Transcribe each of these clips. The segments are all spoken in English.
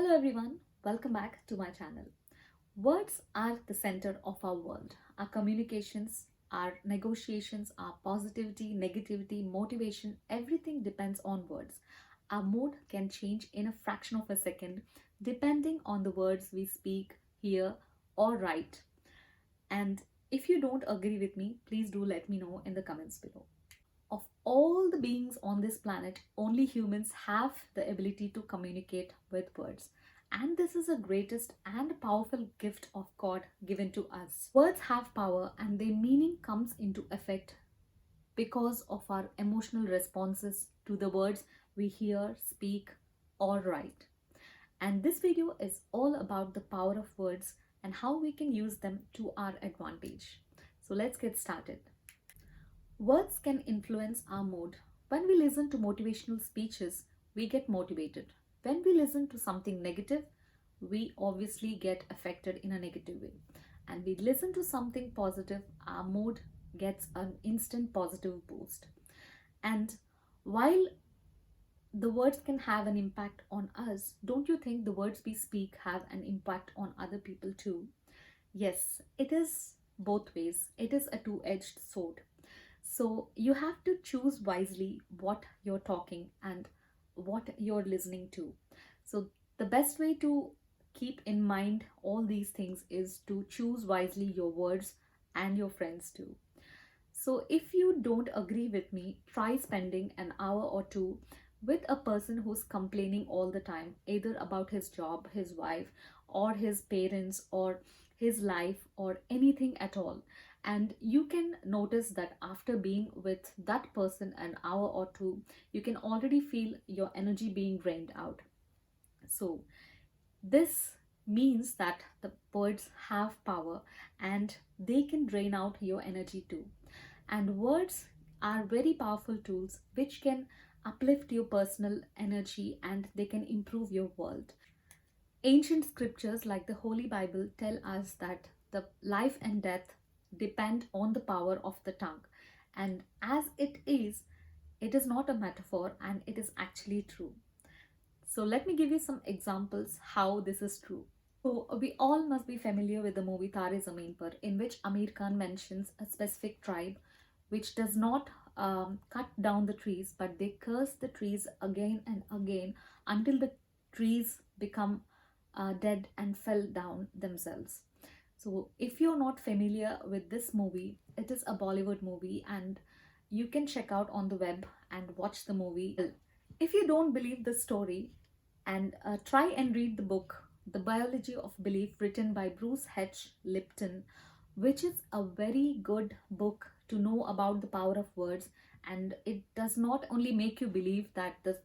Hello everyone, welcome back to my channel. Words are the center of our world. Our communications, our negotiations, our positivity, negativity, motivation, everything depends on words. Our mood can change in a fraction of a second depending on the words we speak, hear, or write. And if you don't agree with me, please do let me know in the comments below. Of all the beings on this planet, only humans have the ability to communicate with words. And this is the greatest and powerful gift of God given to us. Words have power and their meaning comes into effect because of our emotional responses to the words we hear, speak, or write. And this video is all about the power of words and how we can use them to our advantage. So let's get started. Words can influence our mood. When we listen to motivational speeches, we get motivated. When we listen to something negative, we obviously get affected in a negative way. And we listen to something positive, our mood gets an instant positive boost. And while the words can have an impact on us, don't you think the words we speak have an impact on other people too? Yes, it is both ways. It is a two-edged sword. So you have to choose wisely what you're talking and what you're listening to. So the best way to keep in mind all these things is to choose wisely your words and your friends too. So if you don't agree with me, try spending an hour or two with a person who's complaining all the time, either about his job, his wife, or his parents, or his life, or anything at all. And you can notice that after being with that person an hour or two, you can already feel your energy being drained out. So this means that the words have power and they can drain out your energy too. And words are very powerful tools which can uplift your personal energy and they can improve your world. Ancient scriptures like the Holy Bible tell us that the life and death depend on the power of the tongue. And as it is not a metaphor and it is actually true. So let me give you some examples how this is true. So we all must be familiar with the movie Tare Zameen Par, in which Amir Khan mentions a specific tribe which does not cut down the trees, but they curse the trees again and again until the trees become dead and fell down themselves. So if you're not familiar with this movie, it is a Bollywood movie and you can check out on the web and watch the movie. If you don't believe the story, and try and read the book The Biology of Belief, written by Bruce H. Lipton, which is a very good book to know about the power of words. And it does not only make you believe that the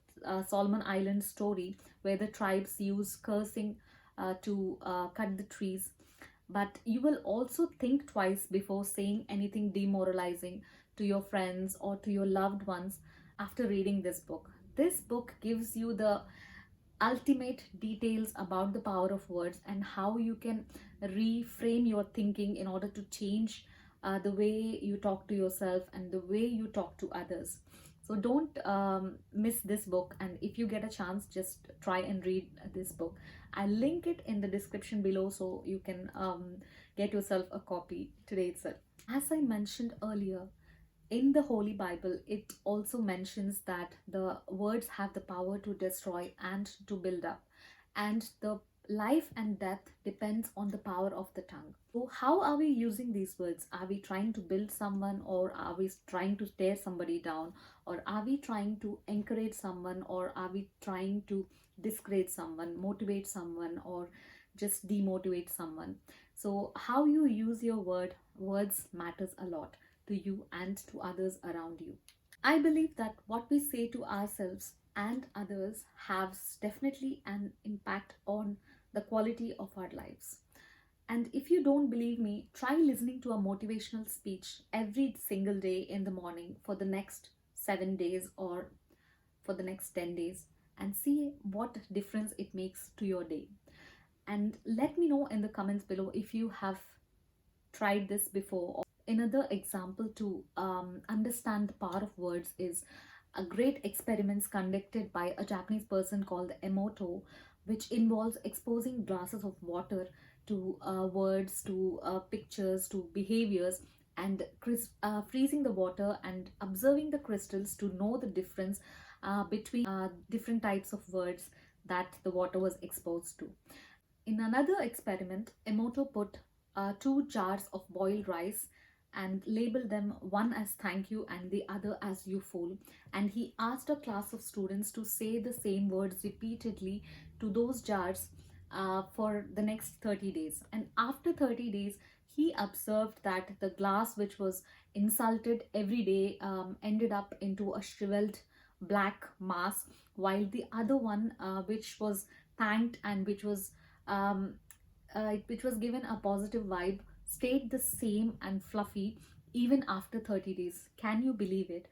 Solomon Island story where the tribes use cursing to cut the trees, but you will also think twice before saying anything demoralizing to your friends or to your loved ones after reading this book. This book gives you the ultimate details about the power of words and how you can reframe your thinking in order to change the way you talk to yourself and the way you talk to others. So don't miss this book, and if you get a chance, just try and read this book. I'll link it in the description below so you can get yourself a copy today itself. As I mentioned earlier, in the Holy Bible, it also mentions that the words have the power to destroy and to build up, and the life and death depends on the power of the tongue. So how are we using these words? Are we trying to build someone, or are we trying to tear somebody down, or are we trying to encourage someone, or are we trying to discourage someone, motivate someone, or just demotivate someone? So how you use your words matters a lot to you and to others around you. I believe that what we say to ourselves and others has definitely an impact on the quality of our lives. And if you don't believe me, try listening to a motivational speech every single day in the morning for the next 7 days or for the next 10 days and see what difference it makes to your day. And let me know in the comments below if you have tried this before. Another example to understand the power of words is a great experiments conducted by a Japanese person called Emoto, which involves exposing glasses of water to words, to pictures, to behaviors, and freezing the water and observing the crystals to know the difference between different types of words that the water was exposed to. In another experiment, Emoto put two jars of boiled rice and labeled them, one as thank you and the other as you fool. And he asked a class of students to say the same words repeatedly to those jars for the next 30 days. And after 30 days, he observed that the glass which was insulted every day ended up into a shriveled black mass, while the other one, which was thanked and um, which was given a positive vibe, stayed the same and fluffy even after 30 days. Can you believe it?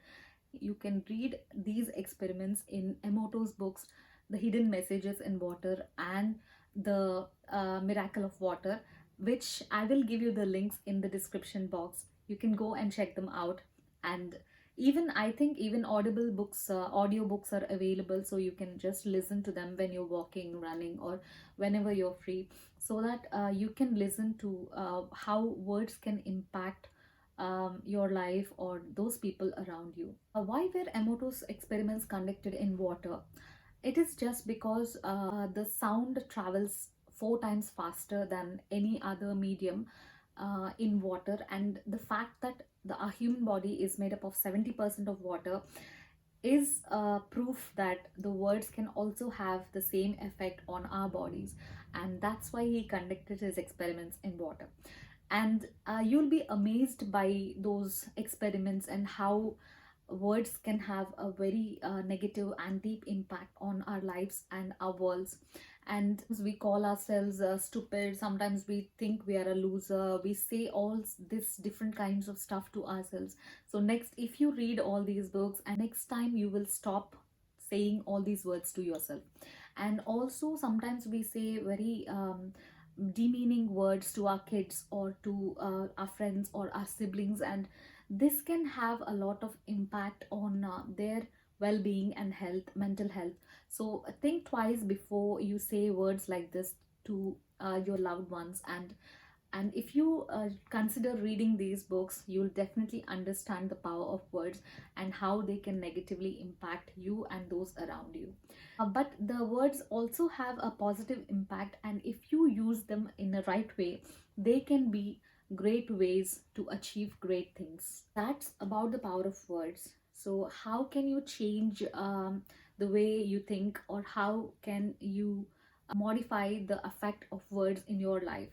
You can read these experiments in Emoto's books, The Hidden Messages in Water and The Miracle of Water, which I will give you the links in the description box. You can go and check them out. And even I think even audible books, audio books are available, so you can just listen to them when you're walking, running, or whenever you're free, so that you can listen to how words can impact your life or those people around you. Why were Emoto's experiments conducted in water? It is just because the sound travels 4 times faster than any other medium in water, and the fact that our human body is made up of 70% of water is proof that the words can also have the same effect on our bodies, and that's why he conducted his experiments in water. And you'll be amazed by those experiments and how words can have a very negative and deep impact on our lives and our worlds. And we call ourselves stupid, sometimes we think we are a loser, we say all this different kinds of stuff to ourselves. So next, if you read all these books, and next time you will stop saying all these words to yourself. And also sometimes we say very demeaning words to our kids or to our friends or our siblings, and this can have a lot of impact on their well-being and health, mental health. So think twice before you say words like this to your loved ones. And if you consider reading these books, you'll definitely understand the power of words and how they can negatively impact you and those around you. But the words also have a positive impact, and if you use them in the right way, they can be great ways to achieve great things. That's about the power of words. So how can you change the way you think, or how can you modify the effect of words in your life?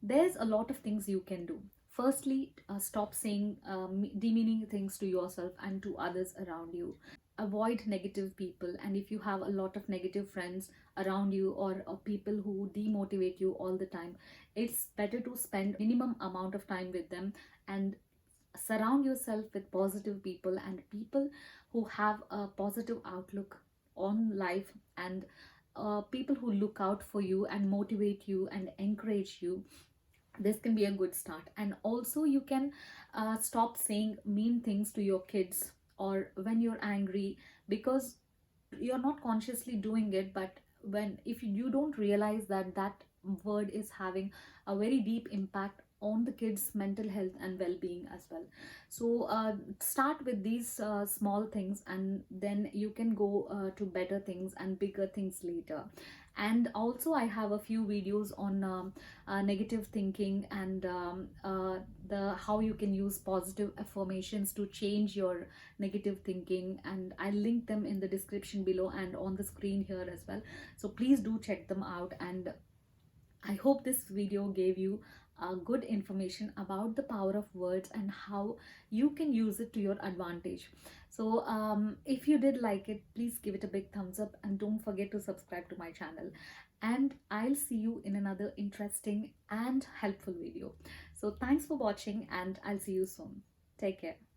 There's a lot of things you can do. Firstly, stop saying demeaning things to yourself and to others around you. Avoid negative people, and if you have a lot of negative friends around you, or people who demotivate you all the time, it's better to spend minimum amount of time with them and surround yourself with positive people and people who have a positive outlook on life, and people who look out for you and motivate you and encourage you. This can be a good start. And also you can stop saying mean things to your kids or when you're angry, because you're not consciously doing it, but when if you don't realize that that word is having a very deep impact on the kids mental health and well-being as well. So start with these small things, and then you can go to better things and bigger things later. And also I have a few videos on negative thinking, and the how you can use positive affirmations to change your negative thinking, and I'll link them in the description below and on the screen here as well. So please do check them out, and I hope this video gave you good information about the power of words and how you can use it to your advantage. So if you did like it, please give it a big thumbs up and don't forget to subscribe to my channel. And I'll see you in another interesting and helpful video. So thanks for watching, and I'll see you soon. Take care.